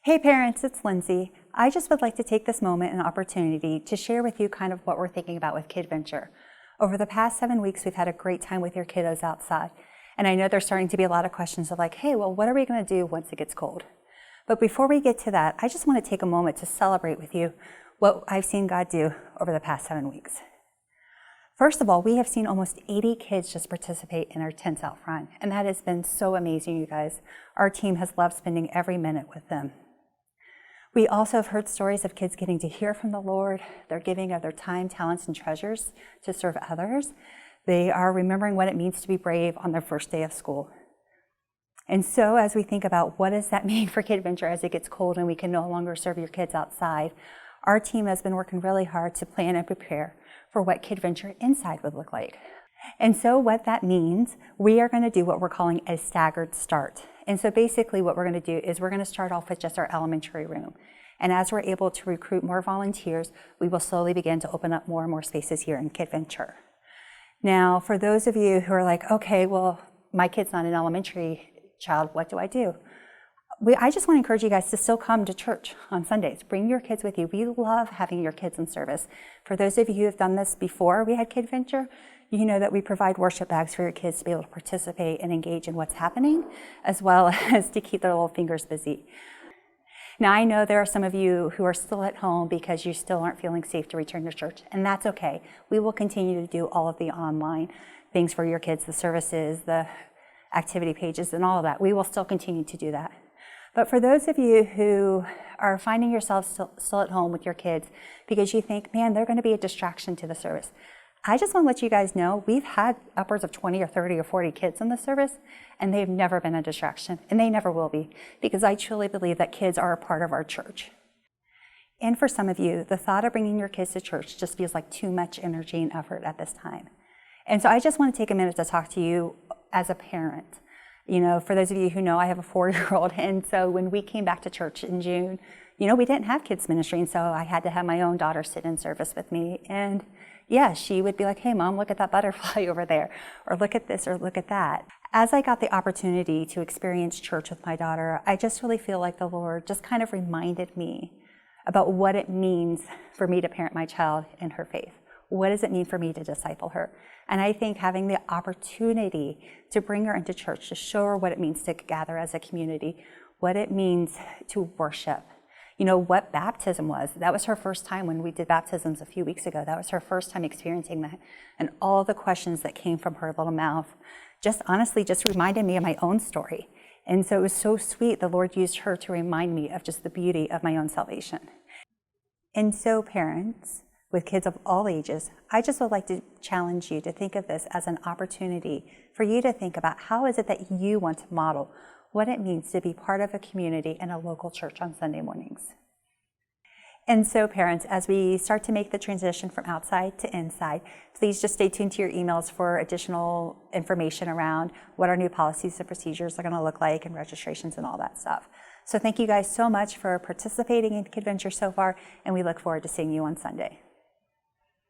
Hey parents, it's Lindsay. I just would like to take this moment and opportunity to share with you kind of what we're thinking about with Kidventure. Over the past 7 weeks, we've had a great time with your kiddos outside. And I know there's starting to be a lot of questions of like, hey, well, what are we going to do once it gets cold? But before we get to that, I just want to take a moment to celebrate with you what I've seen God do over the past 7 weeks. First of all, we have seen almost 80 kids just participate in our tents out front. And that has been so amazing, you guys. Our team has loved spending every minute with them. We also have heard stories of kids getting to hear from the Lord. They're giving of their time, talents, and treasures to serve others. They are remembering what it means to be brave on their first day of school. And so as we think about what does that mean for Kidventure as it gets cold and we can no longer serve your kids outside, our team has been working really hard to plan and prepare for what Kidventure inside would look like. And so what that means, we are going to do what we're calling a staggered start. And so basically what we're going to do is we're going to start off with just our elementary room. And as we're able to recruit more volunteers, we will slowly begin to open up more and more spaces here in Kidventure. Now, for those of you who are like, okay, well, my kid's not an elementary child, what do I do? I just want to encourage you guys to still come to church on Sundays. Bring your kids with you. We love having your kids in service. For those of you who have done this before we had Kidventure, you know that we provide worship bags for your kids to be able to participate and engage in what's happening, as well as to keep their little fingers busy. Now, I know there are some of you who are still at home because you still aren't feeling safe to return to church, and that's okay. We will continue to do all of the online things for your kids, the services, the activity pages, and all of that. We will still continue to do that. But for those of you who are finding yourselves still at home with your kids because you think, man, they're going to be a distraction to the service, I just want to let you guys know we've had upwards of 20 or 30 or 40 kids in the service, and they've never been a distraction, and they never will be, because I truly believe that kids are a part of our church. And for some of you, the thought of bringing your kids to church just feels like too much energy and effort at this time. And so I just want to take a minute to talk to you as a parent. You know, for those of you who know, I have a 4-year-old, and so when we came back to church in June, you know, we didn't have kids ministry, and so I had to have my own daughter sit in service with me. And yeah, she would be like, hey, Mom, look at that butterfly over there, or look at this, or look at that. As I got the opportunity to experience church with my daughter, I just really feel like the Lord just kind of reminded me about what it means for me to parent my child in her faith. What does it mean for me to disciple her? And I think having the opportunity to bring her into church, to show her what it means to gather as a community, what it means to worship, you know, what baptism was. That was her first time when we did baptisms a few weeks ago. That was her first time experiencing that. And all the questions that came from her little mouth just honestly just reminded me of my own story. And so it was so sweet. The Lord used her to remind me of just the beauty of my own salvation. And so parents with kids of all ages, I just would like to challenge you to think of this as an opportunity for you to think about how is it that you want to model what it means to be part of a community in a local church on Sunday mornings. And so parents, as we start to make the transition from outside to inside, please just stay tuned to your emails for additional information around what our new policies and procedures are going to look like and registrations and all that stuff. So thank you guys so much for participating in Kidventure so far, and we look forward to seeing you on Sunday.